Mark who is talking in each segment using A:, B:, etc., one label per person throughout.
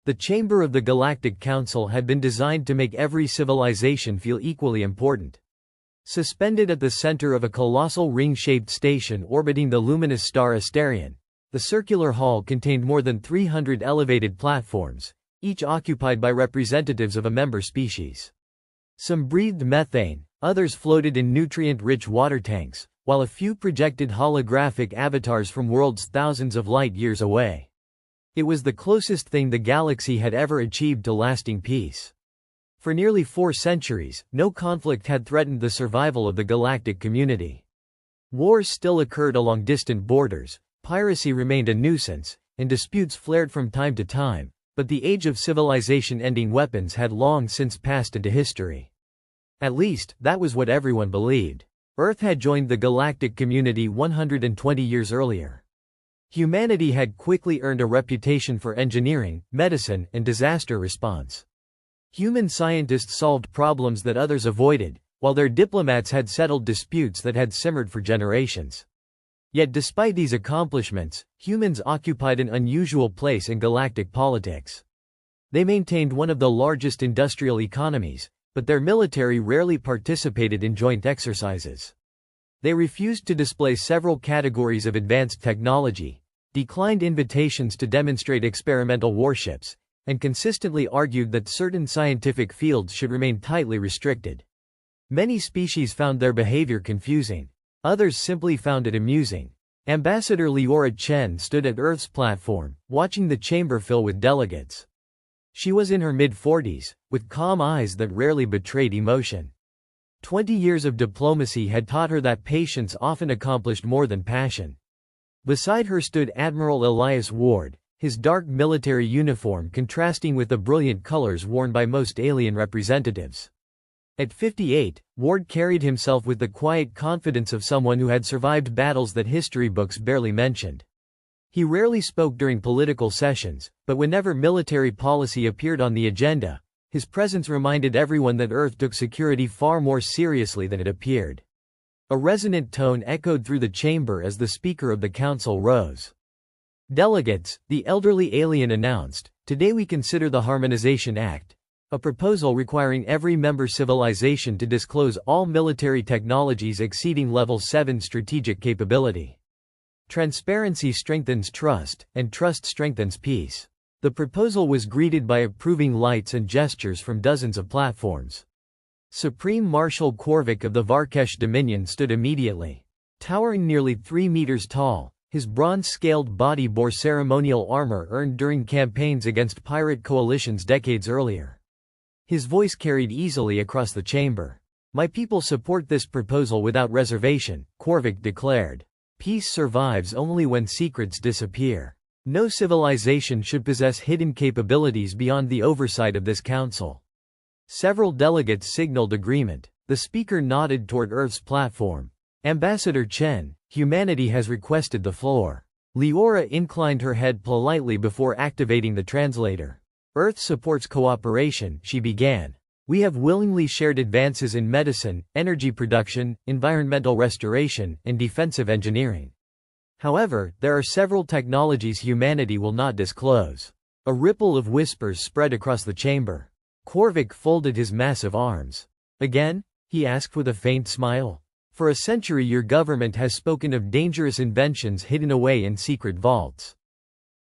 A: The chamber of the Galactic Council had been designed to make every civilization feel equally important. Suspended at the center of a colossal ring-shaped station orbiting the luminous star Asterion, the circular hall contained more than 300 elevated platforms, each occupied by representatives of a member species. Some breathed methane, others floated in nutrient-rich water tanks, while a few projected holographic avatars from worlds thousands of light-years away. It was the closest thing the galaxy had ever achieved to lasting peace. For nearly 4 centuries, no conflict had threatened the survival of the galactic community. Wars still occurred along distant borders, piracy remained a nuisance, and disputes flared from time to time, but the age of civilization-ending weapons had long since passed into history. At least, that was what everyone believed. Earth had joined the galactic community 120 years earlier. Humanity had quickly earned a reputation for engineering, medicine, and disaster response. Human scientists solved problems that others avoided, while their diplomats had settled disputes that had simmered for generations. Yet despite these accomplishments, humans occupied an unusual place in galactic politics. They maintained one of the largest industrial economies, but their military rarely participated in joint exercises. They refused to display several categories of advanced technology, declined invitations to demonstrate experimental warships, and consistently argued that certain scientific fields should remain tightly restricted. Many species found their behavior confusing. Others simply found it amusing. Ambassador Leora Chen stood at Earth's platform, watching the chamber fill with delegates. She was in her mid-40s, with calm eyes that rarely betrayed emotion. 20 years of diplomacy had taught her that patience often accomplished more than passion. Beside her stood Admiral Elias Ward, his dark military uniform contrasting with the brilliant colors worn by most alien representatives. At 58, Ward carried himself with the quiet confidence of someone who had survived battles that history books barely mentioned. He rarely spoke during political sessions, but whenever military policy appeared on the agenda, his presence reminded everyone that Earth took security far more seriously than it appeared. A resonant tone echoed through the chamber as the Speaker of the Council rose. "Delegates," the elderly alien announced, "today we consider the Harmonization Act, a proposal requiring every member civilization to disclose all military technologies exceeding Level 7 strategic capability. Transparency strengthens trust, and trust strengthens peace." The proposal was greeted by approving lights and gestures from dozens of platforms. Supreme Marshal Korvik of the Varkesh Dominion stood immediately. Towering nearly 3 meters tall, his bronze-scaled body bore ceremonial armor earned during campaigns against pirate coalitions decades earlier. His voice carried easily across the chamber. "My people support this proposal without reservation," Korvik declared. "Peace survives only when secrets disappear. No civilization should possess hidden capabilities beyond the oversight of this council." Several delegates signaled agreement. The speaker nodded toward Earth's platform. "Ambassador Chen, humanity has requested the floor." Leora inclined her head politely before activating the translator. "Earth supports cooperation," she began. "We have willingly shared advances in medicine, energy production, environmental restoration, and defensive engineering. However, there are several technologies humanity will not disclose." A ripple of whispers spread across the chamber. Korvik folded his massive arms. "Again?" he asked with a faint smile. "For a century your government has spoken of dangerous inventions hidden away in secret vaults.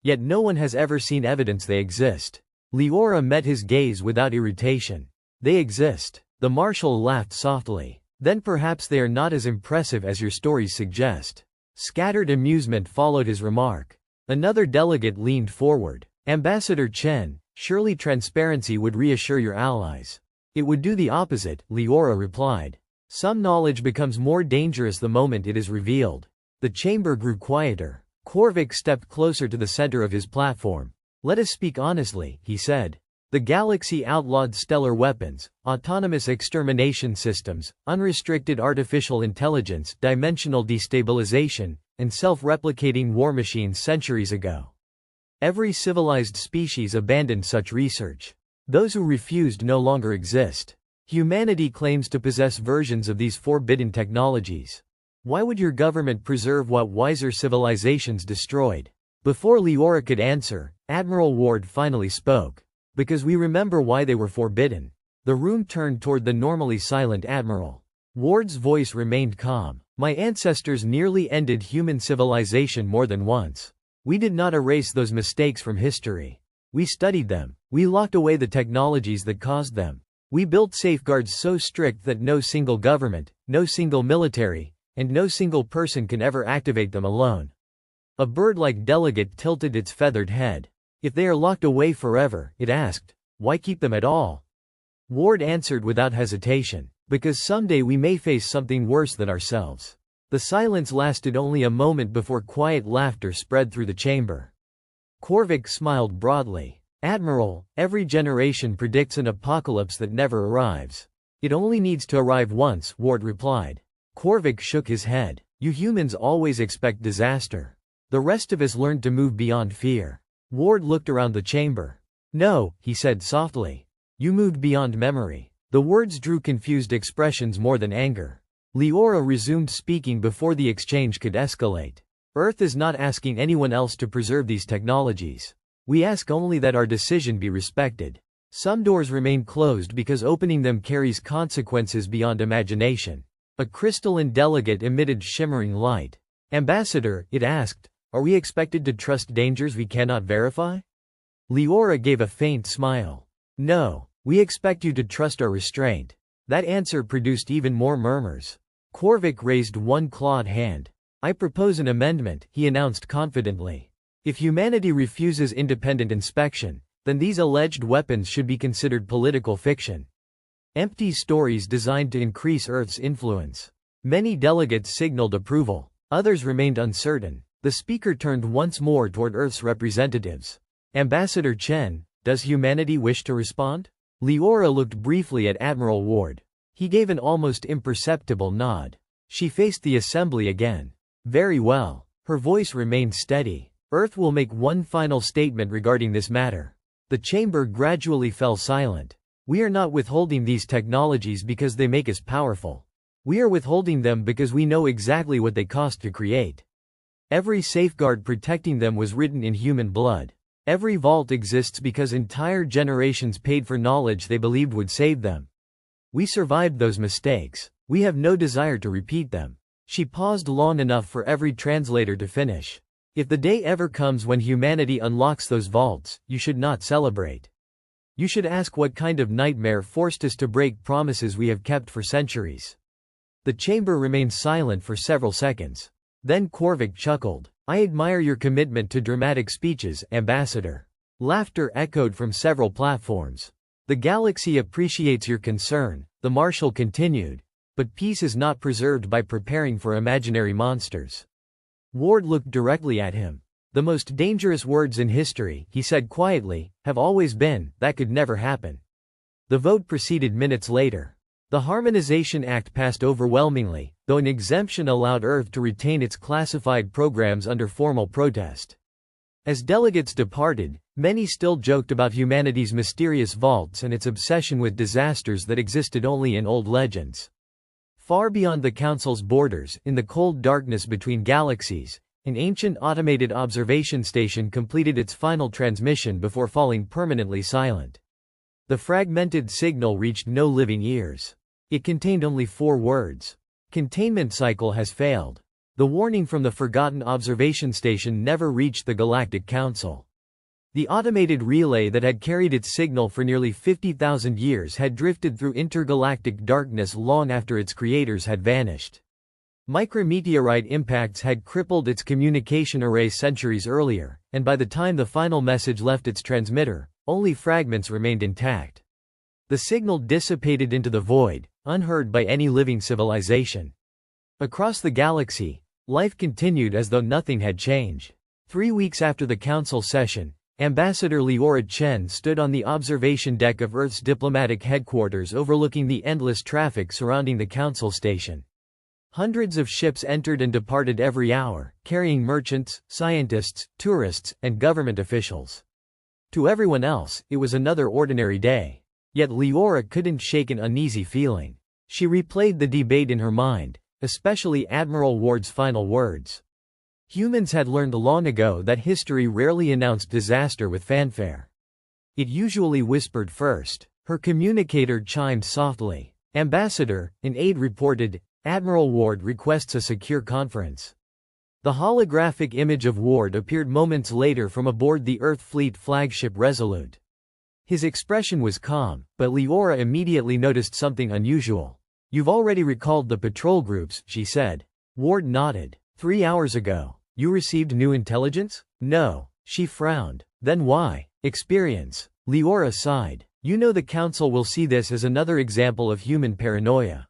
A: Yet no one has ever seen evidence they exist." Leora met his gaze without irritation. "They exist." The Marshal laughed softly. "Then perhaps they are not as impressive as your stories suggest." Scattered amusement followed his remark. Another delegate leaned forward. "Ambassador Chen, surely transparency would reassure your allies." "It would do the opposite," Leora replied. "Some knowledge becomes more dangerous the moment it is revealed." The chamber grew quieter. Korvik stepped closer to the center of his platform. "Let us speak honestly," he said. "The galaxy outlawed stellar weapons, autonomous extermination systems, unrestricted artificial intelligence, dimensional destabilization, and self-replicating war machines centuries ago. Every civilized species abandoned such research. Those who refused no longer exist. Humanity claims to possess versions of these forbidden technologies. Why would your government preserve what wiser civilizations destroyed?" Before Leora could answer, Admiral Ward finally spoke. Because we remember why they were forbidden. The room turned toward the normally silent Admiral. Ward's voice remained calm. My ancestors nearly ended human civilization more than once. We did not erase those mistakes from history. We studied them. We locked away the technologies that caused them. We built safeguards so strict that no single government, no single military, and no single person can ever activate them alone. A bird-like delegate tilted its feathered head. If they are locked away forever, it asked, why keep them at all? Ward answered without hesitation, because someday we may face something worse than ourselves. The silence lasted only a moment before quiet laughter spread through the chamber. Korvik smiled broadly. Admiral, every generation predicts an apocalypse that never arrives. It only needs to arrive once, Ward replied. Korvik shook his head. You humans always expect disaster. The rest of us learned to move beyond fear. Ward looked around the chamber. No, he said softly. You moved beyond memory. The words drew confused expressions more than anger. Leora resumed speaking before the exchange could escalate. Earth is not asking anyone else to preserve these technologies. We ask only that our decision be respected. Some doors remain closed because opening them carries consequences beyond imagination. A crystalline delegate emitted shimmering light. Ambassador, it asked, are we expected to trust dangers we cannot verify? Leora gave a faint smile. No, we expect you to trust our restraint. That answer produced even more murmurs. Korvik raised one clawed hand. I propose an amendment, he announced confidently. If humanity refuses independent inspection, then these alleged weapons should be considered political fiction. Empty stories designed to increase Earth's influence. Many delegates signaled approval. Others remained uncertain. The speaker turned once more toward Earth's representatives. Ambassador Chen, does humanity wish to respond? Leora looked briefly at Admiral Ward. He gave an almost imperceptible nod. She faced the assembly again. Very well. Her voice remained steady. Earth will make one final statement regarding this matter. The chamber gradually fell silent. We are not withholding these technologies because they make us powerful. We are withholding them because we know exactly what they cost to create. Every safeguard protecting them was written in human blood. Every vault exists because entire generations paid for knowledge they believed would save them. We survived those mistakes. We have no desire to repeat them. She paused long enough for every translator to finish. If the day ever comes when humanity unlocks those vaults, you should not celebrate. You should ask what kind of nightmare forced us to break promises we have kept for centuries. The chamber remained silent for several seconds. Then Korvik chuckled. I admire your commitment to dramatic speeches, Ambassador. Laughter echoed from several platforms. The galaxy appreciates your concern, the Marshal continued, but peace is not preserved by preparing for imaginary monsters. Ward looked directly at him. The most dangerous words in history, he said quietly, have always been, that could never happen. The vote proceeded minutes later. The Harmonization Act passed overwhelmingly, though an exemption allowed Earth to retain its classified programs under formal protest. As delegates departed, many still joked about humanity's mysterious vaults and its obsession with disasters that existed only in old legends. Far beyond the Council's borders, in the cold darkness between galaxies, an ancient automated observation station completed its final transmission before falling permanently silent. The fragmented signal reached no living ears. It contained only 4 words. Containment cycle has failed. The warning from the forgotten observation station never reached the Galactic Council. The automated relay that had carried its signal for nearly 50,000 years had drifted through intergalactic darkness long after its creators had vanished. Micrometeorite impacts had crippled its communication array centuries earlier, and by the time the final message left its transmitter, only fragments remained intact. The signal dissipated into the void, unheard by any living civilization. Across the galaxy, life continued as though nothing had changed. 3 weeks after the council session, Ambassador Leora Chen stood on the observation deck of Earth's diplomatic headquarters overlooking the endless traffic surrounding the council station. Hundreds of ships entered and departed every hour, carrying merchants, scientists, tourists, and government officials. To everyone else, it was another ordinary day. Yet Leora couldn't shake an uneasy feeling. She replayed the debate in her mind, especially Admiral Ward's final words. Humans had learned long ago that history rarely announced disaster with fanfare. It usually whispered first. Her communicator chimed softly. "Ambassador," an aide reported, "Admiral Ward requests a secure conference." The holographic image of Ward appeared moments later from aboard the Earth Fleet flagship Resolute. His expression was calm, but Leora immediately noticed something unusual. "You've already recalled the patrol groups," she said. Ward nodded. 3 hours ago. You received new intelligence?" "No." She frowned. "Then why?" "Experience." Leora sighed. "You know the Council will see this as another example of human paranoia."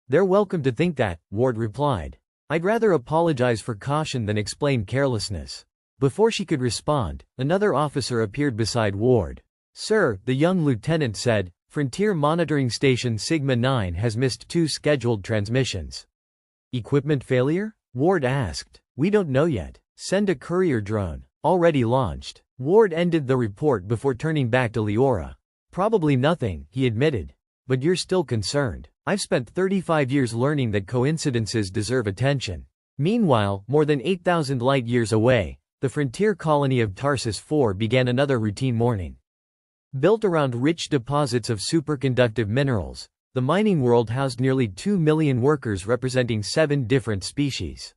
A: "They're welcome to think that," Ward replied. "I'd rather apologize for caution than explain carelessness." Before she could respond, another officer appeared beside Ward. "Sir," the young lieutenant said, "Frontier Monitoring Station Sigma-9 has missed 2 scheduled transmissions." "Equipment failure?" Ward asked. "We don't know yet. Send a courier drone." "Already launched." Ward ended the report before turning back to Leora. "Probably nothing," he admitted. "But you're still concerned. I've spent 35 years learning that coincidences deserve attention." Meanwhile, more than 8,000 light-years away, the frontier colony of Tarsus 4 began another routine morning. Built around rich deposits of superconductive minerals, the mining world housed nearly 2 million workers representing 7 different species.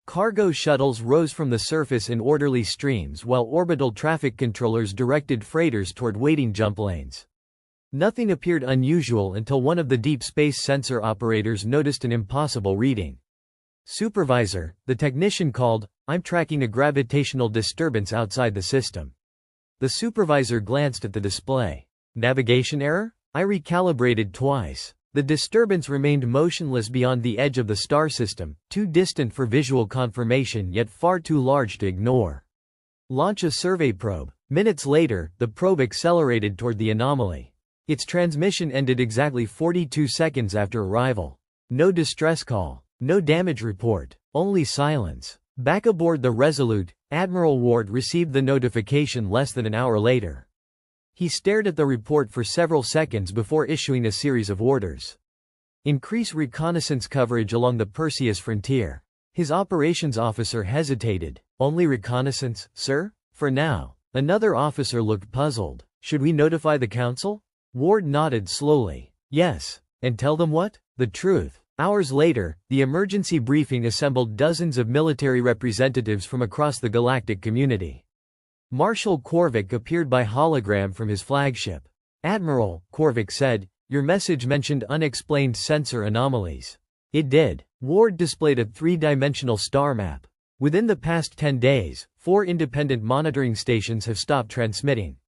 A: Cargo shuttles rose from the surface in orderly streams while orbital traffic controllers directed freighters toward waiting jump lanes. Nothing appeared unusual until one of the deep space sensor operators noticed an impossible reading. "Supervisor," the technician called, "I'm tracking a gravitational disturbance outside the system." The supervisor glanced at the display. "Navigation error?" "I recalibrated twice." The disturbance remained motionless beyond the edge of the star system, too distant for visual confirmation yet far too large to ignore. "Launch a survey probe." Minutes later, the probe accelerated toward the anomaly. Its transmission ended exactly 42 seconds after arrival. No distress call. No damage report. Only silence. Back aboard the Resolute, Admiral Ward received the notification less than an hour later. He stared at the report for several seconds before issuing a series of orders. "Increase reconnaissance coverage along the Perseus frontier." His operations officer hesitated. "Only reconnaissance, sir?" "For now." Another officer looked puzzled. "Should we notify the Council?" Ward nodded slowly. "Yes." "And tell them what?" "The truth." Hours later, the emergency briefing assembled dozens of military representatives from across the galactic community. Marshal Korvik appeared by hologram from his flagship. "Admiral," Korvik said, "your message mentioned unexplained sensor anomalies." It did. Ward displayed a 3-dimensional star map. "Within the past 10 days, 4 independent monitoring stations have stopped transmitting.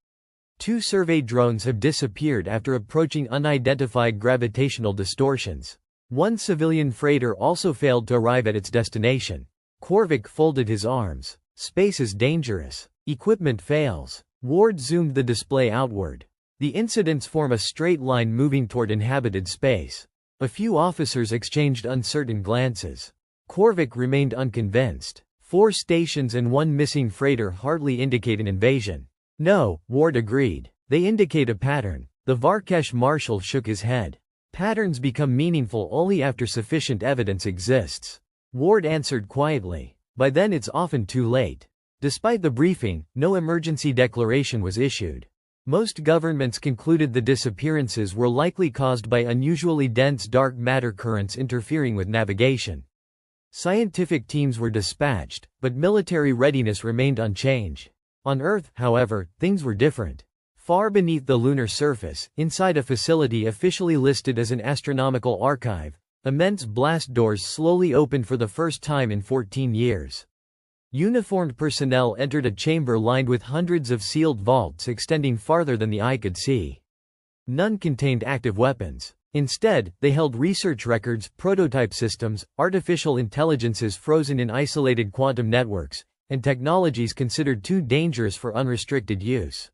A: 2 survey drones have disappeared after approaching unidentified gravitational distortions. 1 civilian freighter also failed to arrive at its destination." Korvik folded his arms. "Space is dangerous. Equipment fails." Ward zoomed the display outward. The incidents form a straight line moving toward inhabited space. A few officers exchanged uncertain glances. Korvik remained unconvinced. 4 stations and 1 missing freighter hardly indicate an invasion. "No," Ward agreed. "They indicate a pattern." The Varkesh Marshal shook his head. "Patterns become meaningful only after sufficient evidence exists." Ward answered quietly. "By then it's often too late." Despite the briefing, no emergency declaration was issued. Most governments concluded the disappearances were likely caused by unusually dense dark matter currents interfering with navigation. Scientific teams were dispatched, but military readiness remained unchanged. On Earth, however, things were different. Far beneath the lunar surface, inside a facility officially listed as an astronomical archive, immense blast doors slowly opened for the first time in 14 years. Uniformed personnel entered a chamber lined with hundreds of sealed vaults extending farther than the eye could see. None contained active weapons. Instead, they held research records, prototype systems, artificial intelligences frozen in isolated quantum networks, and technologies considered too dangerous for unrestricted use.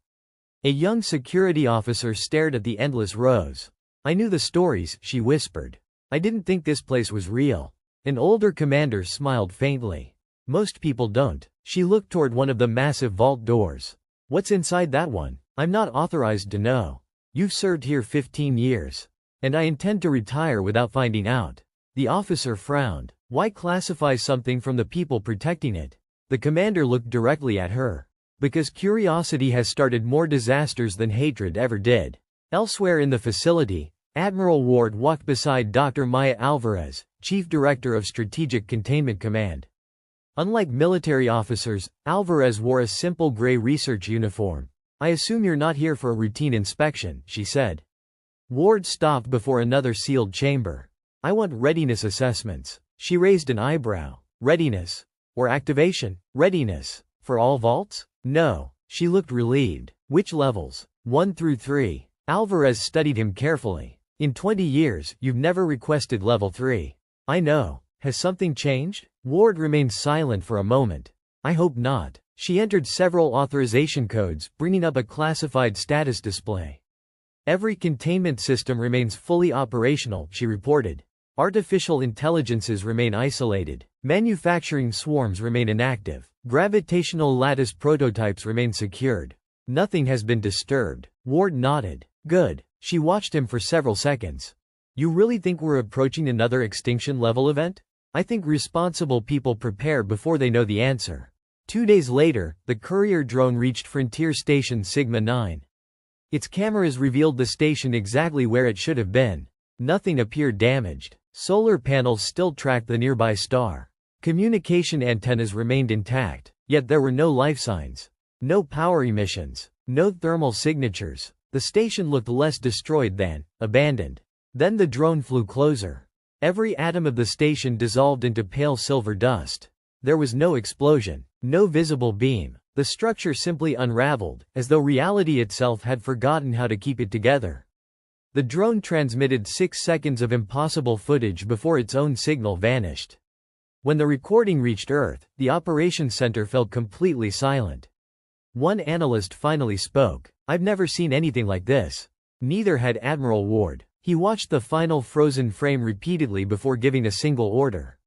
A: A young security officer stared at the endless rows. "I knew the stories," she whispered. "I didn't think this place was real." An older commander smiled faintly. "Most people don't." She looked toward one of the massive vault doors. "What's inside that one?" "I'm not authorized to know." "You've served here 15 years. And I intend to retire without finding out." The officer frowned. Why classify something from the people protecting it? The commander looked directly at her. Because curiosity has started more disasters than hatred ever did. Elsewhere in the facility, Admiral Ward walked beside Dr. Maya Alvarez, Chief Director of Strategic Containment Command. Unlike military officers, Alvarez wore a simple gray research uniform. "I assume you're not here for a routine inspection," she said. Ward stopped before another sealed chamber. "I want readiness assessments." She raised an eyebrow. "Readiness? Or activation?" "Readiness. For all vaults?" "No." She looked relieved. "Which levels?" 1 through 3. Alvarez studied him carefully. "In 20 years, you've never requested level 3. I know. Has something changed?" Ward remained silent for a moment. "I hope not." She entered several authorization codes, bringing up a classified status display. "Every containment system remains fully operational," she reported. "Artificial intelligences remain isolated. Manufacturing swarms remain inactive. Gravitational lattice prototypes remain secured. Nothing has been disturbed." Ward nodded. "Good." She watched him for several seconds. "You really think we're approaching another extinction-level event?" "I think responsible people prepare before they know the answer." 2 days later, the courier drone reached Frontier Station Sigma 9. Its cameras revealed the station exactly where it should have been. Nothing appeared damaged. Solar panels still tracked the nearby star. Communication antennas remained intact, yet there were no life signs. No power emissions. No thermal signatures. The station looked less destroyed than abandoned. Then the drone flew closer. Every atom of the station dissolved into pale silver dust. There was no explosion, no visible beam. The structure simply unraveled, as though reality itself had forgotten how to keep it together. The drone transmitted 6 seconds of impossible footage before its own signal vanished. When the recording reached Earth, the operations center felt completely silent. One analyst finally spoke. "I've never seen anything like this." Neither had Admiral Ward. He watched the final frozen frame repeatedly before giving a single order.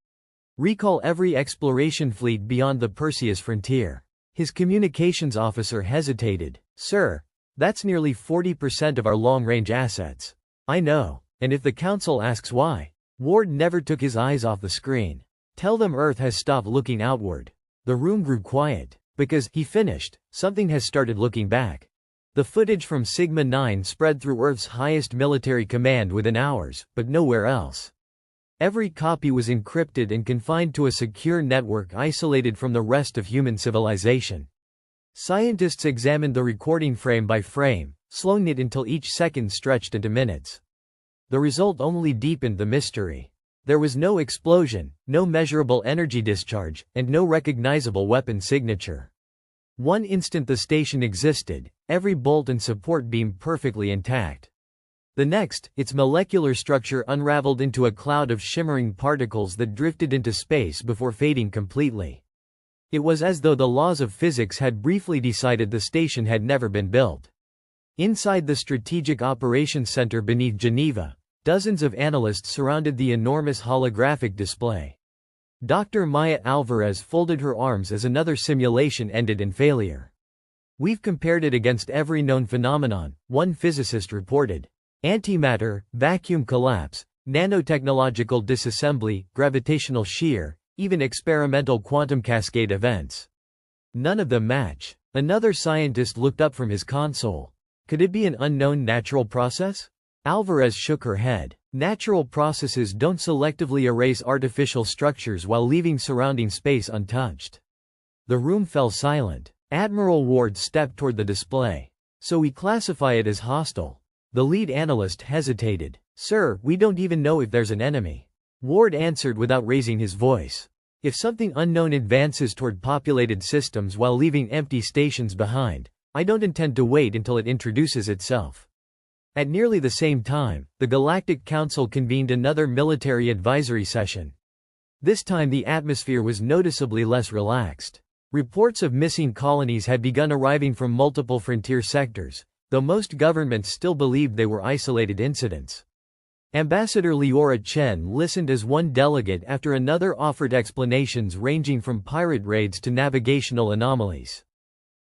A: "Recall every exploration fleet beyond the Perseus frontier." His communications officer hesitated. "Sir, that's nearly 40% of our long-range assets." "I know. And if the Council asks why?" Ward never took his eyes off the screen. "Tell them Earth has stopped looking outward." The room grew quiet. "Because," he finished, "something has started looking back." The footage from Sigma 9 spread through Earth's highest military command within hours, but nowhere else. Every copy was encrypted and confined to a secure network isolated from the rest of human civilization. Scientists examined the recording frame by frame, slowing it until each second stretched into minutes. The result only deepened the mystery. There was no explosion, no measurable energy discharge, and no recognizable weapon signature. One instant the station existed, every bolt and support beam perfectly intact. The next, its molecular structure unraveled into a cloud of shimmering particles that drifted into space before fading completely. It was as though the laws of physics had briefly decided the station had never been built. Inside the Strategic Operations Center beneath Geneva, dozens of analysts surrounded the enormous holographic display. Dr. Maya Alvarez folded her arms as another simulation ended in failure. "We've compared it against every known phenomenon," one physicist reported. Antimatter, vacuum collapse, nanotechnological disassembly, gravitational shear, even experimental quantum cascade events. None of them match. Another scientist looked up from his console. Could it be an unknown natural process? Alvarez shook her head. Natural processes don't selectively erase artificial structures while leaving surrounding space untouched. The room fell silent. Admiral Ward stepped toward the display. "So we classify it as hostile." The lead analyst hesitated. "Sir, we don't even know if there's an enemy." Ward answered without raising his voice. "If something unknown advances toward populated systems while leaving empty stations behind, I don't intend to wait until it introduces itself." At nearly the same time, the Galactic Council convened another military advisory session. This time the atmosphere was noticeably less relaxed. Reports of missing colonies had begun arriving from multiple frontier sectors, though most governments still believed they were isolated incidents. Ambassador Leora Chen listened as one delegate after another offered explanations ranging from pirate raids to navigational anomalies.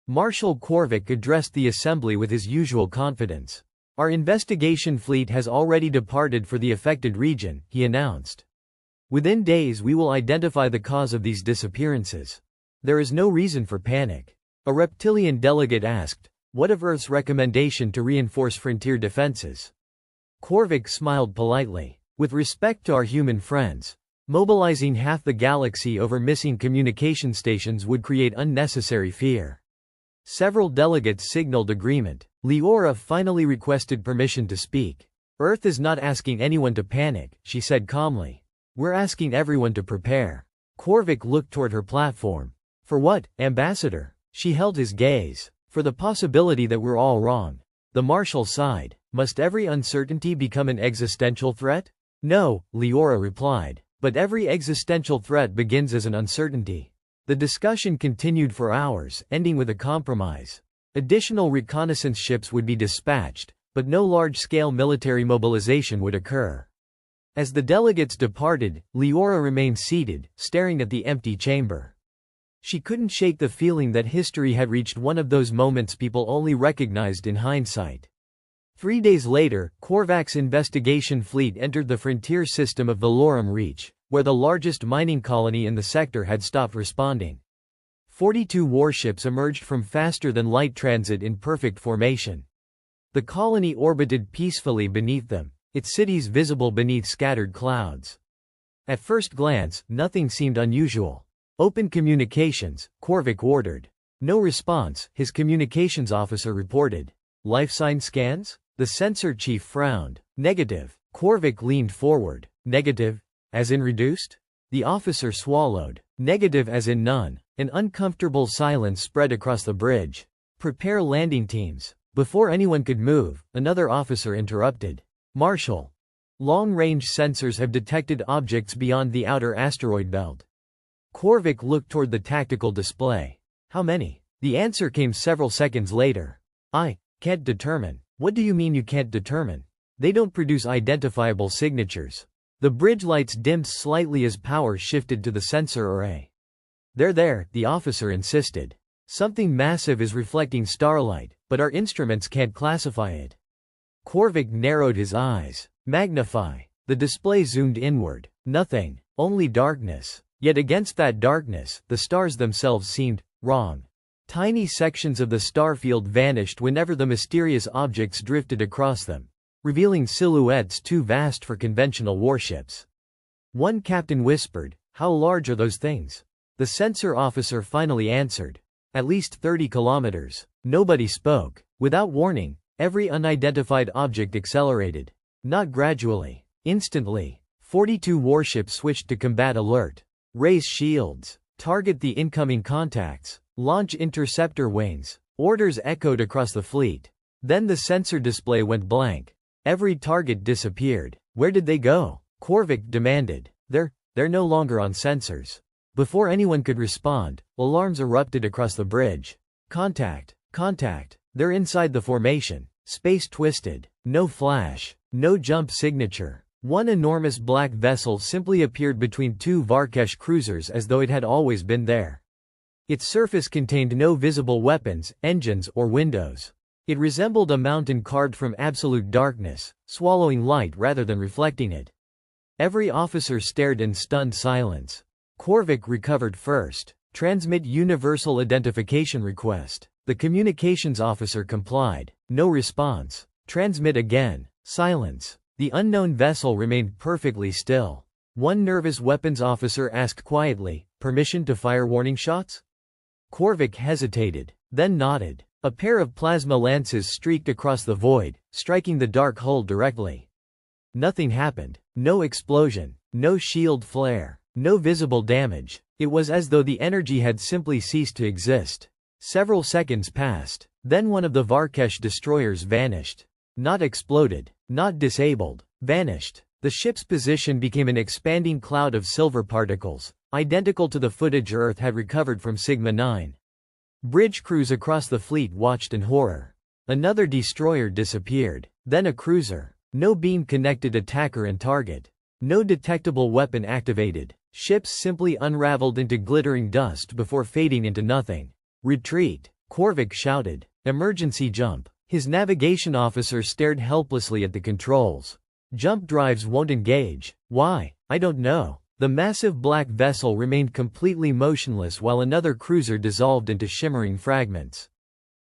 A: Marshal Korvik addressed the assembly with his usual confidence. "Our investigation fleet has already departed for the affected region," he announced. Within days we will identify the cause of these disappearances. There is no reason for panic. A reptilian delegate asked, what of Earth's recommendation to reinforce frontier defenses? Korvac smiled politely. With respect to our human friends, mobilizing half the galaxy over missing communication stations would create unnecessary fear. Several delegates signaled agreement. Leora finally requested permission to speak. Earth is not asking anyone to panic, she said calmly. We're asking everyone to prepare. Korvac looked toward her platform. For what, Ambassador? She held his gaze. For the possibility that we're all wrong. The Marshal sighed. Must every uncertainty become an existential threat? No, Leora replied. But every existential threat begins as an uncertainty. The discussion continued for hours, ending with a compromise. Additional reconnaissance ships would be dispatched, but no large-scale military mobilization would occur. As the delegates departed, Leora remained seated, staring at the empty chamber. She couldn't shake the feeling that history had reached one of those moments people only recognized in hindsight. 3 days later, Korvac's investigation fleet entered the frontier system of the Lauram Reach, where the largest mining colony in the sector had stopped responding. 42 warships emerged from faster-than-light transit in perfect formation. The colony orbited peacefully beneath them, its cities visible beneath scattered clouds. At first glance, nothing seemed unusual. Open communications, Korvac ordered. No response, his communications officer reported. Life sign scans? The sensor chief frowned. Negative. Korvac leaned forward. Negative? As in reduced? The officer swallowed. Negative as in none. An uncomfortable silence spread across the bridge. Prepare landing teams. Before anyone could move, another officer interrupted. Marshal. Long-range sensors have detected objects beyond the outer asteroid belt. Korvac looked toward the tactical display. How many? The answer came several seconds later. I can't determine. What do you mean you can't determine? They don't produce identifiable signatures. The bridge lights dimmed slightly as power shifted to the sensor array. They're there, the officer insisted. Something massive is reflecting starlight, but our instruments can't classify it. Korvac narrowed his eyes. Magnify. The display zoomed inward. Nothing. Only darkness. Yet against that darkness, the stars themselves seemed wrong. Tiny sections of the star field vanished whenever the mysterious objects drifted across them, revealing silhouettes too vast for conventional warships. One captain whispered, "How large are those things?" The sensor officer finally answered, "At least 30 kilometers." Nobody spoke. Without warning, every unidentified object accelerated. Not gradually. Instantly. 42 warships switched to combat alert. Raise shields. Target the incoming contacts. Launch interceptor wings. Orders echoed across the fleet. Then the sensor display went blank. Every target disappeared. Where did they go? Korvac demanded. They're no longer on sensors. Before anyone could respond, alarms erupted across the bridge. Contact. Contact. They're inside the formation. Space twisted. No flash. No jump signature. One enormous black vessel simply appeared between two Varkesh cruisers as though it had always been there. Its surface contained no visible weapons, engines, or windows. It resembled a mountain carved from absolute darkness, swallowing light rather than reflecting it. Every officer stared in stunned silence. Korvac recovered first. Transmit universal identification request. The communications officer complied. No response. Transmit again. Silence. The unknown vessel remained perfectly still. One nervous weapons officer asked quietly, "Permission to fire warning shots?" Korvac hesitated, then nodded. A pair of plasma lances streaked across the void, striking the dark hull directly. Nothing happened. No explosion. No shield flare. No visible damage. It was as though the energy had simply ceased to exist. Several seconds passed. Then one of the Varkesh destroyers vanished. Not exploded. Not disabled. Vanished. The ship's position became an expanding cloud of silver particles, identical to the footage Earth had recovered from Sigma 9. Bridge crews across the fleet watched in horror. Another destroyer disappeared. Then a cruiser. No beam connected attacker and target. No detectable weapon activated. Ships simply unraveled into glittering dust before fading into nothing. Retreat. Korvac shouted. Emergency jump. His navigation officer stared helplessly at the controls. Jump drives won't engage. Why? I don't know. The massive black vessel remained completely motionless while another cruiser dissolved into shimmering fragments.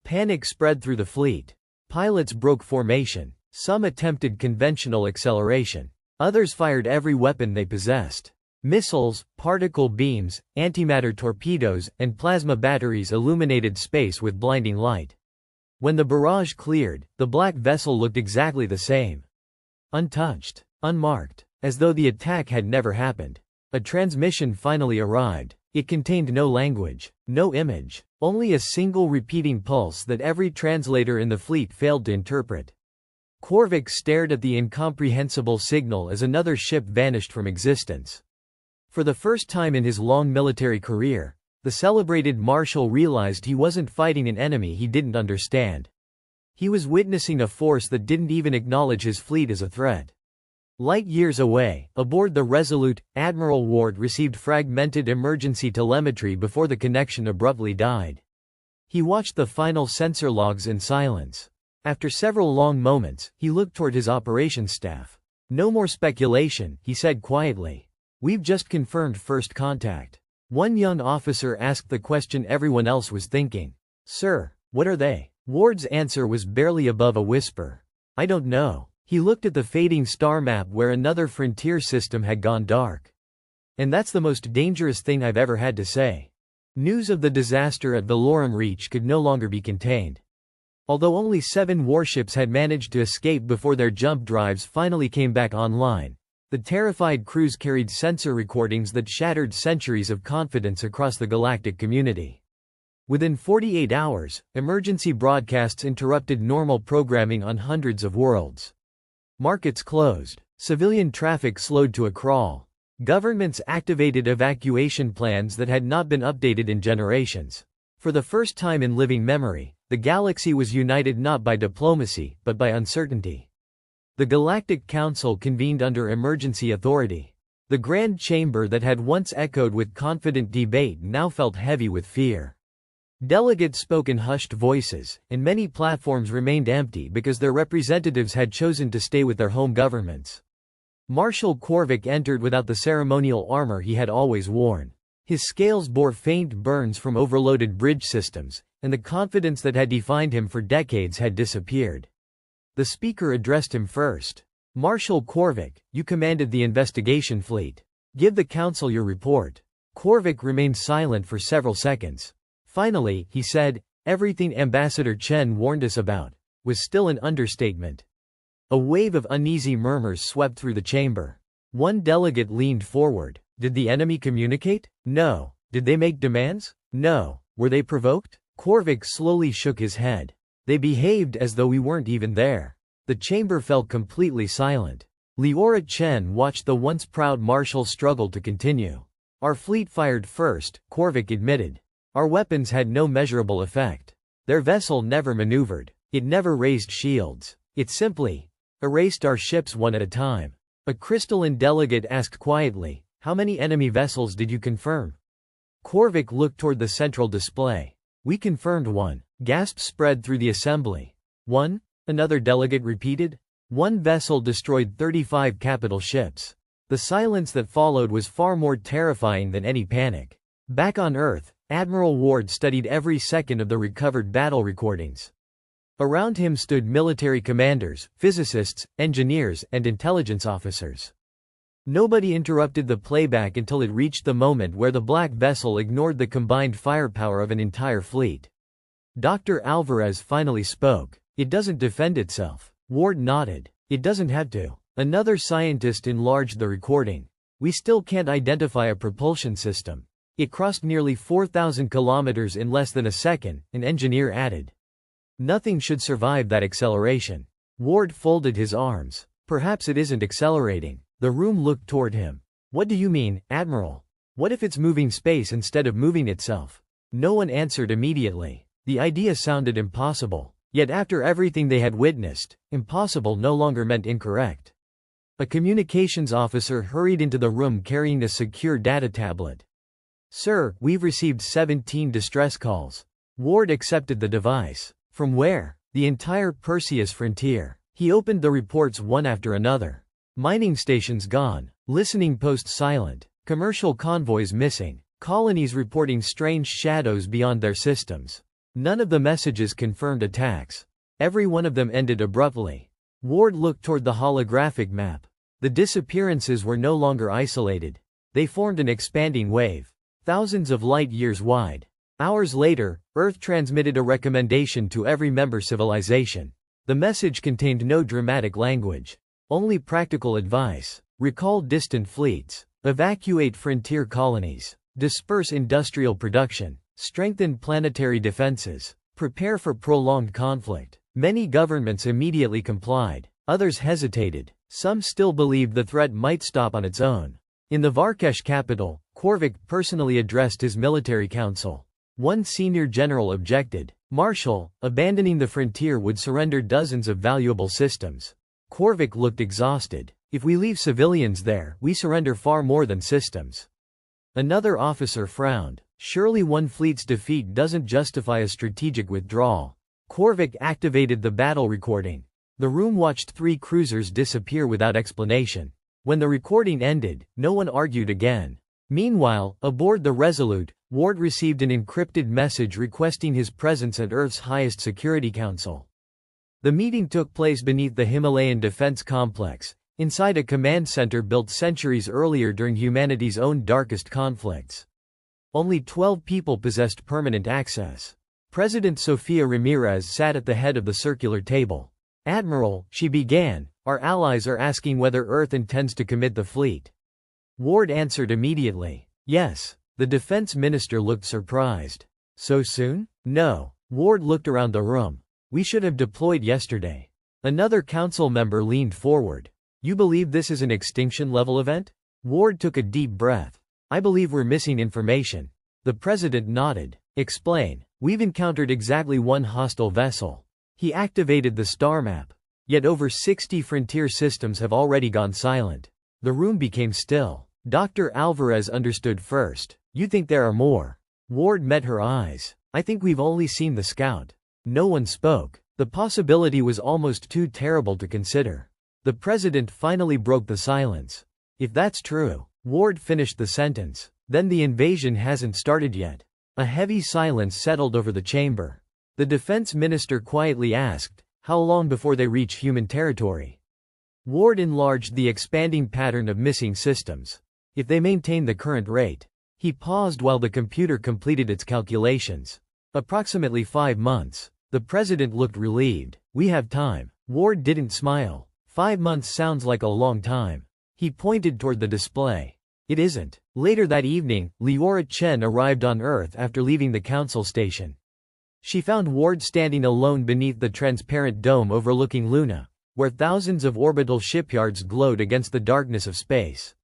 A: Panic spread through the fleet. Pilots broke formation. Some attempted conventional acceleration. Others fired every weapon they possessed. Missiles, particle beams, antimatter torpedoes, and plasma batteries illuminated space with blinding light. When the barrage cleared, the black vessel looked exactly the same. Untouched, unmarked, as though the attack had never happened. A transmission finally arrived. It contained no language, no image, only a single repeating pulse that every translator in the fleet failed to interpret. Korvac stared at the incomprehensible signal as another ship vanished from existence. For the first time in his long military career, the celebrated Marshal realized he wasn't fighting an enemy he didn't understand. He was witnessing a force that didn't even acknowledge his fleet as a threat. Light years away, aboard the Resolute, Admiral Ward received fragmented emergency telemetry before the connection abruptly died. He watched the final sensor logs in silence. After several long moments, he looked toward his operations staff. "No more speculation," he said quietly. "We've just confirmed first contact." One young officer asked the question everyone else was thinking. "Sir, what are they?" Ward's answer was barely above a whisper. "I don't know." He looked at the fading star map where another frontier system had gone dark. "And that's the most dangerous thing I've ever had to say." News of the disaster at Lauram Reach could no longer be contained. Although only 7 warships had managed to escape before their jump drives finally came back online, the terrified crews carried sensor recordings that shattered centuries of confidence across the galactic community. Within 48 hours, emergency broadcasts interrupted normal programming on hundreds of worlds. Markets closed. Civilian traffic slowed to a crawl. Governments activated evacuation plans that had not been updated in generations. For the first time in living memory, the galaxy was united not by diplomacy, but by uncertainty. The Galactic Council convened under emergency authority. The Grand Chamber that had once echoed with confident debate now felt heavy with fear. Delegates spoke in hushed voices, and many platforms remained empty because their representatives had chosen to stay with their home governments. Marshal Korvac entered without the ceremonial armor he had always worn. His scales bore faint burns from overloaded bridge systems, and the confidence that had defined him for decades had disappeared. The speaker addressed him first. "Marshal Korvac, you commanded the investigation fleet. Give the council your report." Korvac remained silent for several seconds. Finally, he said, "Everything Ambassador Chen warned us about was still an understatement." A wave of uneasy murmurs swept through the chamber. One delegate leaned forward. "Did the enemy communicate?" "No." "Did they make demands?" "No." "Were they provoked?" Korvac slowly shook his head. "They behaved as though we weren't even there." The chamber felt completely silent. Leora Chen watched the once proud marshal struggle to continue. "Our fleet fired first," Korvac admitted. "Our weapons had no measurable effect. Their vessel never maneuvered. It never raised shields. It simply erased our ships one at a time." A crystalline delegate asked quietly, "How many enemy vessels did you confirm?" Korvac looked toward the central display. "We confirmed 1. Gasps spread through the assembly. "1?" another delegate repeated. "One vessel destroyed 35 capital ships." The silence that followed was far more terrifying than any panic. Back on Earth, Admiral Ward studied every second of the recovered battle recordings. Around him stood military commanders, physicists, engineers, and intelligence officers. Nobody interrupted the playback until it reached the moment where the black vessel ignored the combined firepower of an entire fleet. Dr. Alvarez finally spoke. "It doesn't defend itself." Ward nodded. "It doesn't have to." Another scientist enlarged the recording. "We still can't identify a propulsion system. It crossed nearly 4,000 kilometers in less than a second," an engineer added. "Nothing should survive that acceleration." Ward folded his arms. "Perhaps it isn't accelerating." The room looked toward him. "What do you mean, Admiral? What if it's moving space instead of moving itself?" No one answered immediately. The idea sounded impossible. Yet after everything they had witnessed, impossible no longer meant incorrect. A communications officer hurried into the room carrying a secure data tablet. "Sir, we've received 17 distress calls." Ward accepted the device. "From where?" "The entire Perseus frontier." He opened the reports one after another. "Mining stations gone. Listening post silent. Commercial convoys missing. Colonies reporting strange shadows beyond their systems. None of the messages confirmed attacks. Every one of them ended abruptly. Ward looked toward the holographic map. The disappearances were no longer isolated. They formed an expanding wave, thousands of light years wide. Hours later, Earth transmitted a recommendation to every member civilization. The message contained no dramatic language, only practical advice. Recall distant fleets, evacuate frontier colonies, disperse industrial production, strengthen planetary defenses, prepare for prolonged conflict. Many governments immediately complied, others hesitated. Some still believed the threat might stop on its own. In the Varkesh capital, Korvik personally addressed his military council. One senior general objected. Marshal, abandoning the frontier would surrender dozens of valuable systems. Korvik looked exhausted. If we leave civilians there, we surrender far more than systems. Another officer frowned. Surely one fleet's defeat doesn't justify a strategic withdrawal. Korvik activated the battle recording. The room watched 3 cruisers disappear without explanation. When the recording ended, no one argued again. Meanwhile, aboard the Resolute, Ward received an encrypted message requesting his presence at Earth's highest security council. The meeting took place beneath the Himalayan Defense Complex, inside a command center built centuries earlier during humanity's own darkest conflicts. Only 12 people possessed permanent access. President Sofia Ramirez sat at the head of the circular table. Admiral, she began, our allies are asking whether Earth intends to commit the fleet. Ward answered immediately. Yes. The defense minister looked surprised. So soon? No. Ward looked around the room. We should have deployed yesterday. Another council member leaned forward. You believe this is an extinction-level event? Ward took a deep breath. I believe we're missing information. The president nodded. Explain. We've encountered exactly one hostile vessel. He activated the star map. Yet over 60 frontier systems have already gone silent. The room became still. Dr. Alvarez understood first. You think there are more? Ward met her eyes. I think we've only seen the scout. No one spoke. The possibility was almost too terrible to consider. The president finally broke the silence. If that's true, Ward finished the sentence, then the invasion hasn't started yet. A heavy silence settled over the chamber. The defense minister quietly asked, how long before they reach human territory? Ward enlarged the expanding pattern of missing systems. If they maintain the current rate. He paused while the computer completed its calculations. Approximately 5 months. The president looked relieved. We have time. Ward didn't smile. 5 months sounds like a long time. He pointed toward the display. It isn't. Later that evening, Leora Chen arrived on Earth after leaving the council station. She found Ward standing alone beneath the transparent dome overlooking Luna, where thousands of orbital shipyards glowed against the darkness of space.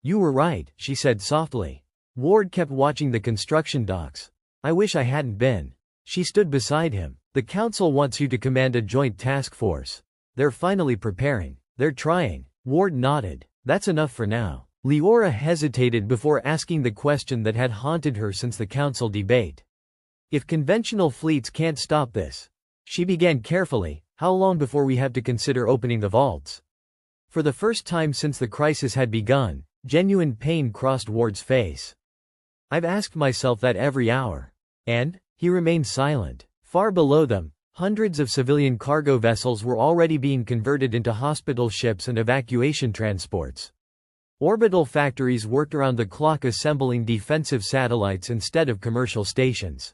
A: You were right, she said softly. Ward kept watching the construction docks. I wish I hadn't been. She stood beside him. The council wants you to command a joint task force. They're finally preparing. They're trying. Ward nodded. That's enough for now. Leora hesitated before asking the question that had haunted her since the council debate. If conventional fleets can't stop this. She began carefully, how long before we have to consider opening the vaults? For the first time since the crisis had begun, genuine pain crossed Ward's face. I've asked myself that every hour. And? He remained silent. Far below them, hundreds of civilian cargo vessels were already being converted into hospital ships and evacuation transports. Orbital factories worked around the clock assembling defensive satellites instead of commercial stations.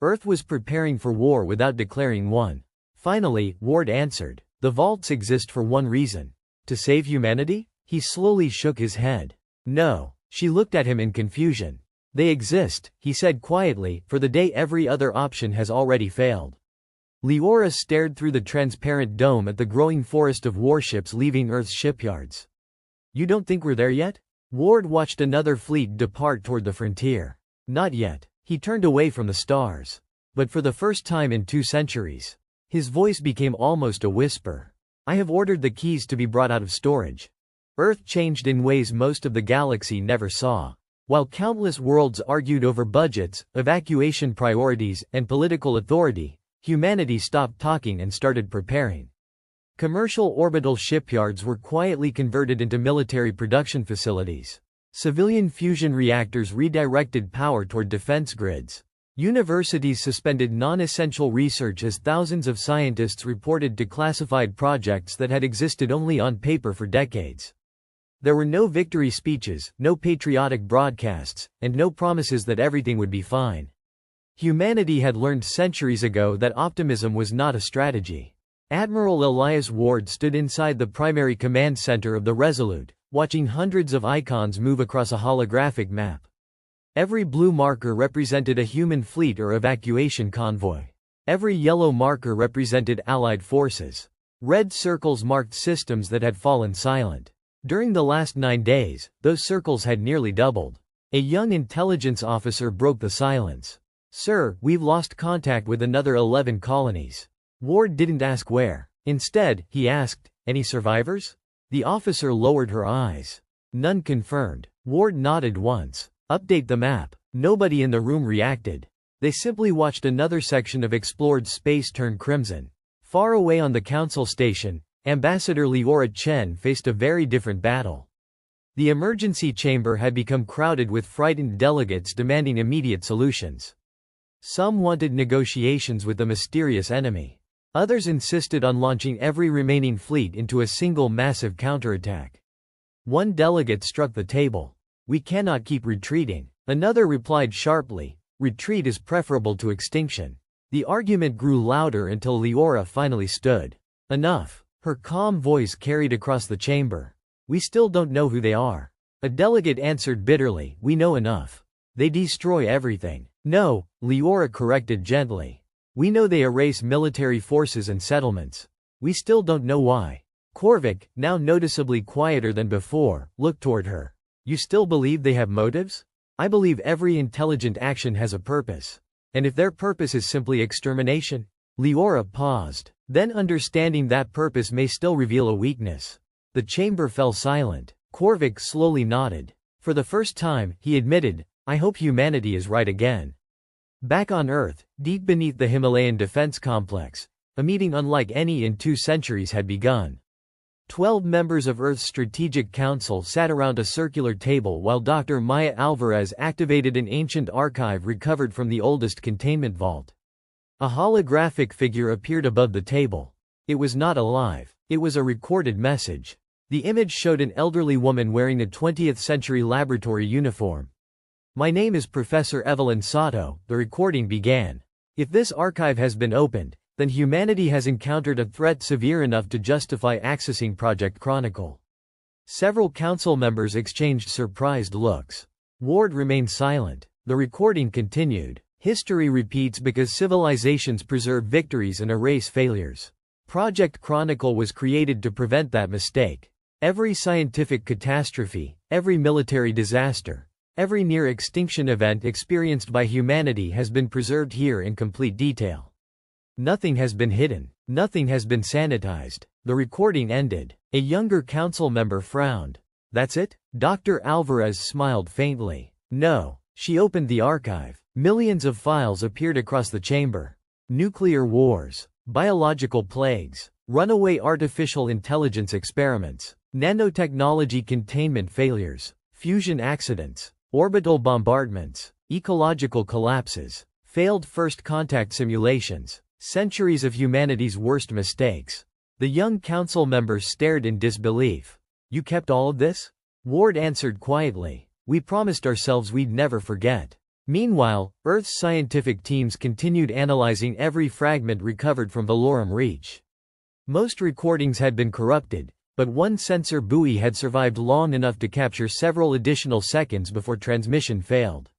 A: Earth was preparing for war without declaring one. Finally, Ward answered. The vaults exist for one reason. To save humanity? He slowly shook his head. No. She looked at him in confusion. They exist, he said quietly, for the day every other option has already failed. Leora stared through the transparent dome at the growing forest of warships leaving Earth's shipyards. You don't think we're there yet? Ward watched another fleet depart toward the frontier. Not yet. He turned away from the stars. But for the first time in 2 centuries. His voice became almost a whisper. I have ordered the keys to be brought out of storage. Earth changed in ways most of the galaxy never saw. While countless worlds argued over budgets, evacuation priorities, and political authority, humanity stopped talking and started preparing. Commercial orbital shipyards were quietly converted into military production facilities. Civilian fusion reactors redirected power toward defense grids. Universities suspended non-essential research as thousands of scientists reported declassified projects that had existed only on paper for decades. There were no victory speeches, no patriotic broadcasts, and no promises that everything would be fine. Humanity had learned centuries ago that optimism was not a strategy. Admiral Elias Ward stood inside the primary command center of the Resolute, watching hundreds of icons move across a holographic map. Every blue marker represented a human fleet or evacuation convoy. Every yellow marker represented Allied forces. Red circles marked systems that had fallen silent. During the last 9 days, those circles had nearly doubled. A young intelligence officer broke the silence. "Sir, we've lost contact with another 11 colonies." Ward didn't ask where. Instead, he asked, "Any survivors?" The officer lowered her eyes. "None confirmed." Ward nodded once. "Update the map." Nobody in the room reacted. They simply watched another section of explored space turn crimson. Far away on the council station, Ambassador Leora Chen faced a very different battle. The emergency chamber had become crowded with frightened delegates demanding immediate solutions. Some wanted negotiations with the mysterious enemy. Others insisted on launching every remaining fleet into a single massive counterattack. One delegate struck the table. "We cannot keep retreating." Another replied sharply, "Retreat is preferable to extinction." The argument grew louder until Leora finally stood. "Enough." Her calm voice carried across the chamber. "We still don't know who they are." A delegate answered bitterly, "We know enough. They destroy everything." "No," Leora corrected gently. "We know they erase military forces and settlements. We still don't know why." Korvik, now noticeably quieter than before, looked toward her. "You still believe they have motives?" "I believe every intelligent action has a purpose. And if their purpose is simply extermination?" Leora paused. Then, understanding that purpose may still reveal a weakness. The chamber fell silent. Korvik slowly nodded. For the first time, he admitted, "I hope humanity is right again." Back on Earth, deep beneath the Himalayan defense complex, a meeting unlike any in 2 centuries had begun. 12 members of Earth's Strategic Council sat around a circular table while Dr. Maya Alvarez activated an ancient archive recovered from the oldest containment vault. A holographic figure appeared above the table. It was not alive. It was a recorded message. The image showed an elderly woman wearing a 20th-century laboratory uniform. "My name is Professor Evelyn Sato," the recording began. "If this archive has been opened, then humanity has encountered a threat severe enough to justify accessing Project Chronicle." Several council members exchanged surprised looks. Ward remained silent. The recording continued. "History repeats because civilizations preserve victories and erase failures. Project Chronicle was created to prevent that mistake. Every scientific catastrophe, every military disaster, every near-extinction event experienced by humanity has been preserved here in complete detail. Nothing has been hidden. Nothing has been sanitized." The recording ended. A younger council member frowned. "That's it?" Dr. Alvarez smiled faintly. "No." She opened the archive. Millions of files appeared across the chamber. Nuclear wars, biological plagues, runaway artificial intelligence experiments, nanotechnology containment failures, fusion accidents, orbital bombardments, ecological collapses, failed first contact simulations. Centuries of humanity's worst mistakes. The young council members stared in disbelief. "You kept all of this?" Ward answered quietly. "We promised ourselves we'd never forget." Meanwhile, Earth's scientific teams continued analyzing every fragment recovered from the Lauram Reach. Most recordings had been corrupted, but one sensor buoy had survived long enough to capture several additional seconds before transmission failed.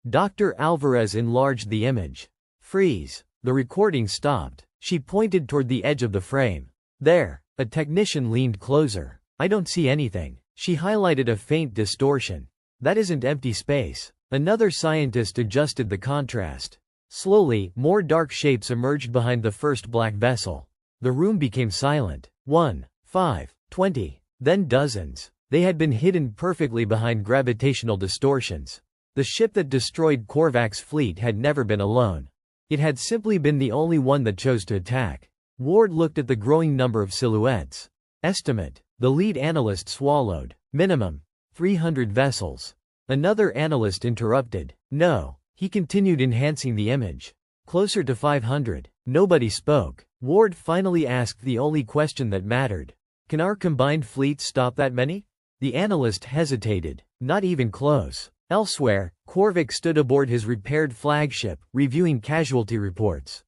A: Dr. Alvarez enlarged the image. "Freeze." The recording stopped. She pointed toward the edge of the frame. "There." A technician leaned closer. "I don't see anything." She highlighted a faint distortion. "That isn't empty space." Another scientist adjusted the contrast. Slowly, more dark shapes emerged behind the first black vessel. The room became silent. 1, 5, 20, then dozens. They had been hidden perfectly behind gravitational distortions. The ship that destroyed Korvak's fleet had never been alone. It had simply been the only one that chose to attack. Ward looked at the growing number of silhouettes. "Estimate." The lead analyst swallowed. "Minimum 300 vessels. Another analyst interrupted. No. He continued enhancing the image. Closer to 500. Nobody spoke. Ward finally asked the only question that mattered. Can our combined fleet stop that many? The analyst hesitated. Not even close. Elsewhere, Korvac stood aboard his repaired flagship, reviewing casualty reports.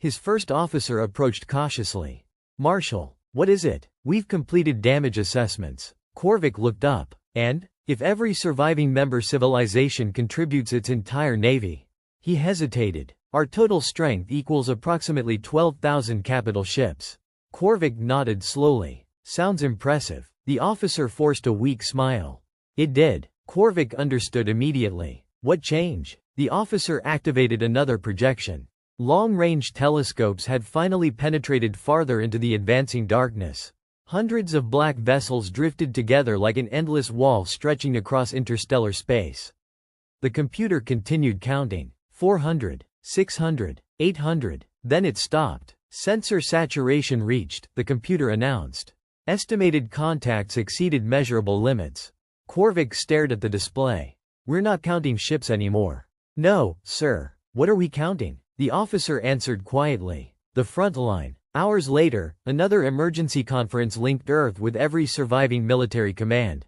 A: His first officer approached cautiously. Marshal, what is it? We've completed damage assessments. Korvac looked up. And? If every surviving member civilization contributes its entire navy. He hesitated. Our total strength equals approximately 12,000 capital ships. Korvac nodded slowly. Sounds impressive. The officer forced a weak smile. It did. Korvac understood immediately. What change? The officer activated another projection. Long-range telescopes had finally penetrated farther into the advancing darkness. Hundreds of black vessels drifted together like an endless wall stretching across interstellar space. The computer continued counting. 400, 600, 800. Then it stopped. Sensor saturation reached, the computer announced. Estimated contacts exceeded measurable limits. Korvac stared at the display. We're not counting ships anymore. No, sir. What are we counting? The officer answered quietly. The front line. Hours later, another emergency conference linked Earth with every surviving military command.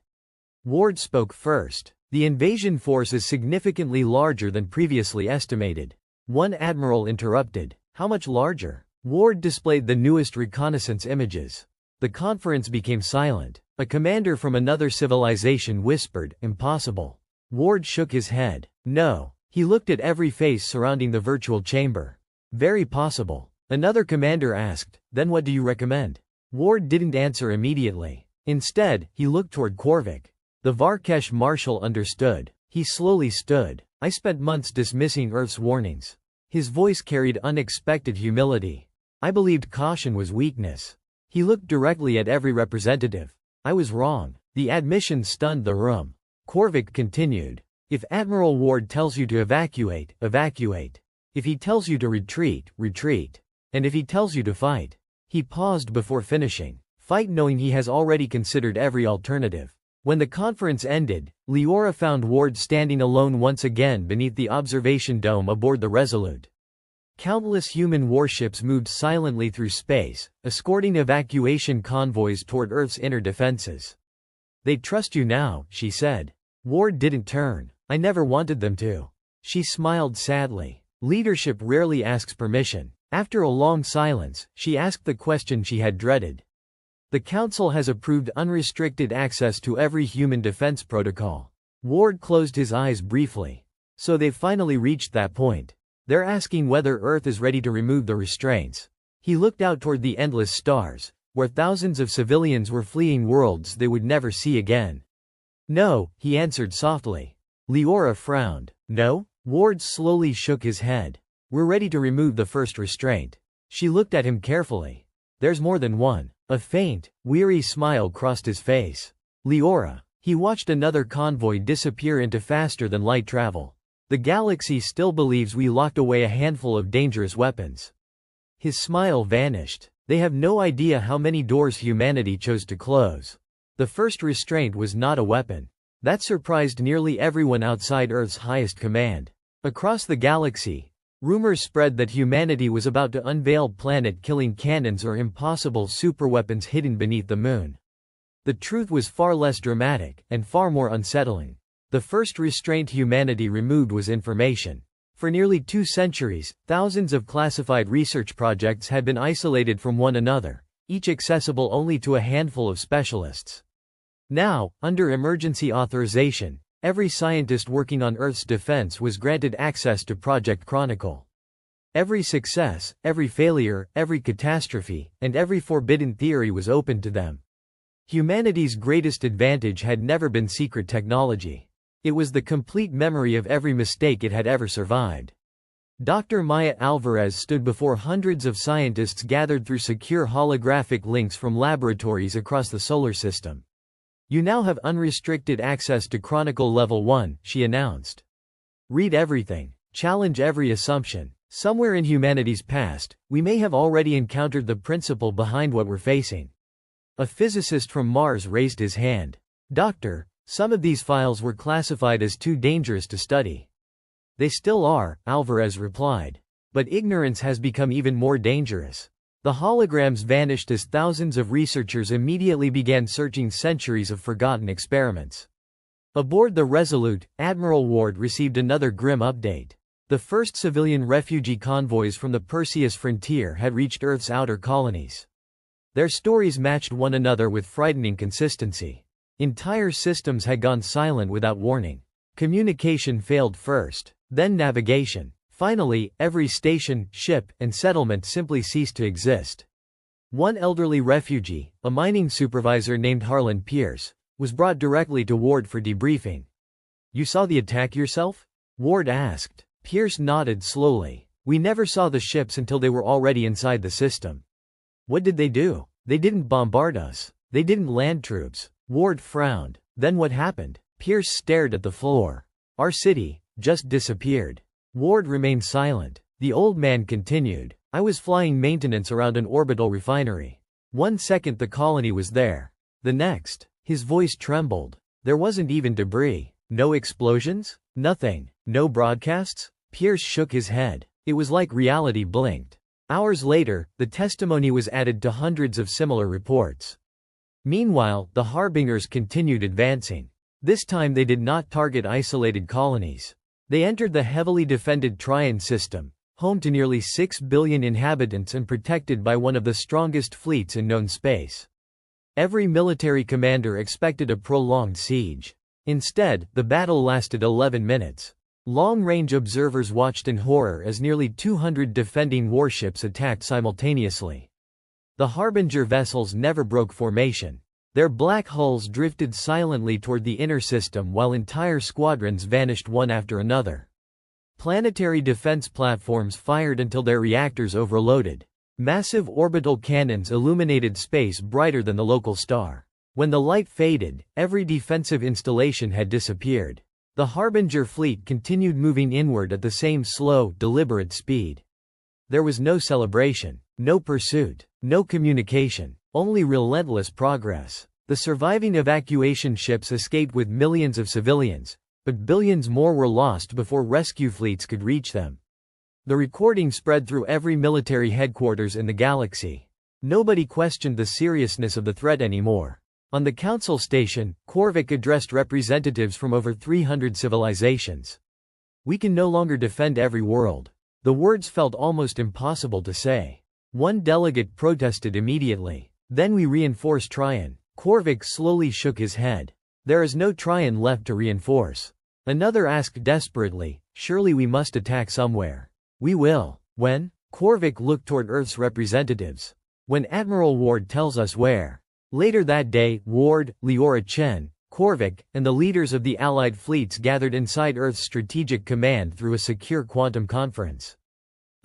A: Ward spoke first. The invasion force is significantly larger than previously estimated. One admiral interrupted. How much larger? Ward displayed the newest reconnaissance images. The conference became silent. A commander from another civilization whispered, impossible. Ward shook his head. No. He looked at every face surrounding the virtual chamber. Very possible. Another commander asked, then what do you recommend? Ward didn't answer immediately. Instead, he looked toward Korvac. The Varkesh marshal understood. He slowly stood. I spent months dismissing Earth's warnings. His voice carried unexpected humility. I believed caution was weakness. He looked directly at every representative. I was wrong. The admission stunned the room. Korvac continued. If Admiral Ward tells you to evacuate, evacuate. If he tells you to retreat, retreat. And if he tells you to fight. He paused before finishing. Fight, knowing he has already considered every alternative. When the conference ended, Leora found Ward standing alone once again beneath the observation dome aboard the Resolute. Countless human warships moved silently through space, escorting evacuation convoys toward Earth's inner defenses. They trust you now, she said. Ward didn't turn. I never wanted them to. She smiled sadly. Leadership rarely asks permission. After a long silence, she asked the question she had dreaded. The Council has approved unrestricted access to every human defense protocol. Ward closed his eyes briefly. So they've finally reached that point. They're asking whether Earth is ready to remove the restraints. He looked out toward the endless stars, where thousands of civilians were fleeing worlds they would never see again. No, he answered softly. Leora frowned. No? Ward slowly shook his head. We're ready to remove the first restraint. She looked at him carefully. There's more than one. A faint, weary smile crossed his face. Leora. He watched another convoy disappear into faster-than-light travel. The galaxy still believes we locked away a handful of dangerous weapons. His smile vanished. They have no idea how many doors humanity chose to close. The first restraint was not a weapon. That surprised nearly everyone outside Earth's highest command. Across the galaxy, rumors spread that humanity was about to unveil planet-killing cannons or impossible superweapons hidden beneath the moon. The truth was far less dramatic, and far more unsettling. The first restraint humanity removed was information. For nearly 2 centuries, thousands of classified research projects had been isolated from one another, each accessible only to a handful of specialists. Now, under emergency authorization, every scientist working on Earth's defense was granted access to Project Chronicle. Every success, every failure, every catastrophe, and every forbidden theory was open to them. Humanity's greatest advantage had never been secret technology. It was the complete memory of every mistake it had ever survived. Dr. Maya Alvarez stood before hundreds of scientists gathered through secure holographic links from laboratories across the solar system. You now have unrestricted access to Chronicle Level 1, she announced. Read everything. Challenge every assumption. Somewhere in humanity's past, we may have already encountered the principle behind what we're facing. A physicist from Mars raised his hand. Doctor, Some of these files were classified as too dangerous to study. They still are, Alvarez replied. But ignorance has become even more dangerous. The holograms vanished as thousands of researchers immediately began searching centuries of forgotten experiments. Aboard the Resolute, Admiral Ward received another grim update. The first civilian refugee convoys from the Perseus frontier had reached Earth's outer colonies. Their stories matched one another with frightening consistency. Entire systems had gone silent without warning. Communication failed first, then navigation. Finally, every station, ship, and settlement simply ceased to exist. One elderly refugee, a mining supervisor named Harlan Pierce, was brought directly to Ward for debriefing. "You saw the attack yourself?" Ward asked. Pierce nodded slowly. "We never saw the ships until they were already inside the system." "What did they do?" "They didn't bombard us. They didn't land troops." Ward frowned. "Then what happened?" Pierce stared at the floor. "Our city just disappeared." Ward remained silent. The old man continued. "I was flying maintenance around an orbital refinery. 1 second the colony was there. The next." His voice trembled. "There wasn't even debris. No explosions? Nothing. No broadcasts?" Pierce shook his head. It was like reality blinked. Hours later, the testimony was added to hundreds of similar reports. Meanwhile, the harbingers continued advancing. This time they did not target isolated colonies. They entered the heavily defended Trion system, home to nearly 6 billion inhabitants and protected by one of the strongest fleets in known space. Every military commander expected a prolonged siege. Instead, the battle lasted 11 minutes. Long-range observers watched in horror as nearly 200 defending warships attacked simultaneously. The Harbinger vessels never broke formation. Their black hulls drifted silently toward the inner system while entire squadrons vanished one after another. Planetary defense platforms fired until their reactors overloaded. Massive orbital cannons illuminated space brighter than the local star. When the light faded, every defensive installation had disappeared. The Harbinger fleet continued moving inward at the same slow, deliberate speed. There was no celebration, no pursuit, no communication, only relentless progress. The surviving evacuation ships escaped with millions of civilians, but billions more were lost before rescue fleets could reach them. The recording spread through every military headquarters in the galaxy. Nobody questioned the seriousness of the threat anymore. On the council station, Korvac addressed representatives from over 300 civilizations. "We can no longer defend every world." The words felt almost impossible to say. One delegate protested immediately. "Then we reinforce Trion." Korvac slowly shook his head. "There is no Trion left to reinforce." Another asked desperately, "Surely we must attack somewhere." "We will." "When?" Korvac looked toward Earth's representatives. "When Admiral Ward tells us where." Later that day, Ward, Leora Chen, Korvac, and the leaders of the Allied fleets gathered inside Earth's Strategic Command through a secure quantum conference.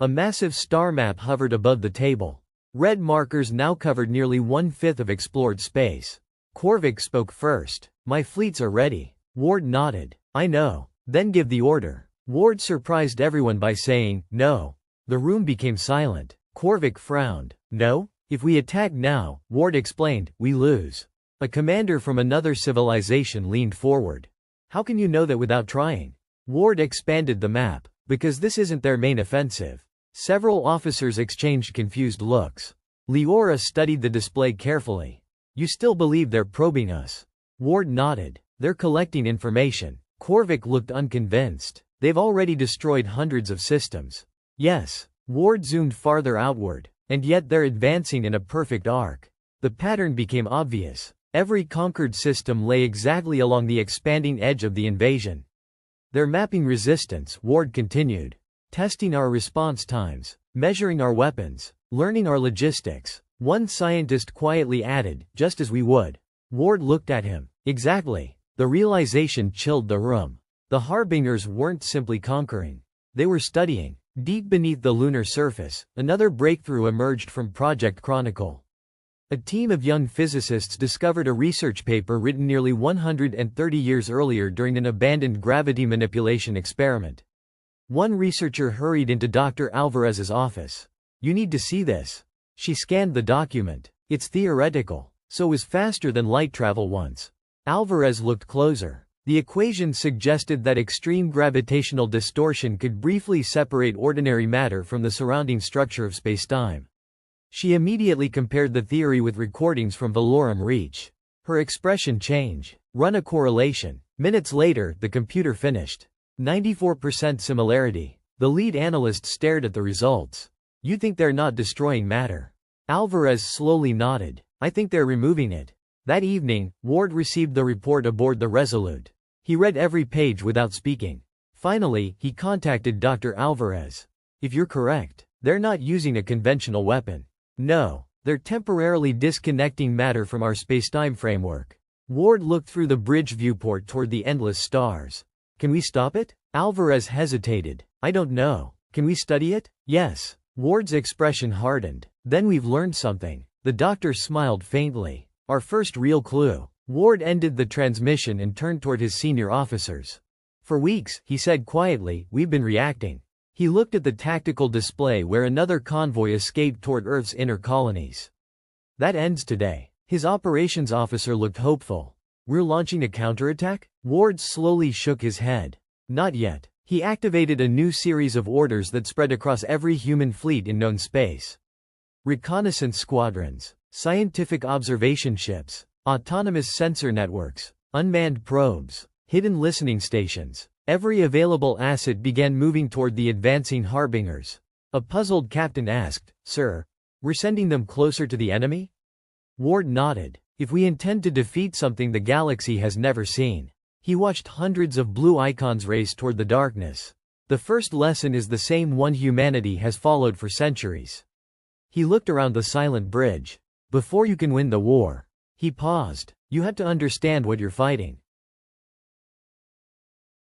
A: A massive star map hovered above the table. Red markers now covered nearly 1/5 of explored space. Korvac spoke first. "My fleets are ready." Ward nodded. "I know." "Then give the order." Ward surprised everyone by saying, "No." The room became silent. Korvac frowned. "No? If we attack now," Ward explained, "we lose." A commander from another civilization leaned forward. "How can you know that without trying?" Ward expanded the map. "Because this isn't their main offensive." Several officers exchanged confused looks. Leora studied the display carefully. "You still believe they're probing us?" Ward nodded. "They're collecting information." Korvac looked unconvinced. "They've already destroyed hundreds of systems." "Yes." Ward zoomed farther outward. "And yet they're advancing in a perfect arc." The pattern became obvious. Every conquered system lay exactly along the expanding edge of the invasion. "They're mapping resistance," Ward continued. "Testing our response times, measuring our weapons, learning our logistics." One scientist quietly added, "Just as we would." Ward looked at him. "Exactly." The realization chilled the room. The Harbingers weren't simply conquering. They were studying. Deep beneath the lunar surface, another breakthrough emerged from Project Chronicle. A team of young physicists discovered a research paper written nearly 130 years earlier during an abandoned gravity manipulation experiment. One researcher hurried into Dr. Alvarez's office. "You need to see this." She scanned the document. "It's theoretical. So it was faster than light travel once." Alvarez looked closer. The equation suggested that extreme gravitational distortion could briefly separate ordinary matter from the surrounding structure of spacetime. She immediately compared the theory with recordings from the Lauram Reach. Her expression changed. Run a correlation. Minutes later, the computer finished. 94% similarity. The lead analyst stared at the results. You think they're not destroying matter? Alvarez slowly nodded. I think they're removing it. That evening, Ward received the report aboard the Resolute. He read every page without speaking. Finally, he contacted Dr. Alvarez. If you're correct, they're not using a conventional weapon. No, they're temporarily disconnecting matter from our spacetime framework. Ward looked through the bridge viewport toward the endless stars. Can we stop it? Alvarez hesitated. I don't know. Can we study it? Yes. Ward's expression hardened. Then we've learned something. The doctor smiled faintly. Our first real clue. Ward ended the transmission and turned toward his senior officers. For weeks, he said quietly, we've been reacting. He looked at the tactical display where another convoy escaped toward Earth's inner colonies. That ends today. His operations officer looked hopeful. We're launching a counterattack? Ward slowly shook his head. Not yet. He activated a new series of orders that spread across every human fleet in known space. Reconnaissance squadrons, scientific observation ships, autonomous sensor networks, unmanned probes, hidden listening stations. Every available asset began moving toward the advancing harbingers. A puzzled captain asked, Sir, we're sending them closer to the enemy? Ward nodded. If we intend to defeat something the galaxy has never seen. He watched hundreds of blue icons race toward the darkness. The first lesson is the same one humanity has followed for centuries. He looked around the silent bridge. Before you can win the war. He paused. You have to understand what you're fighting.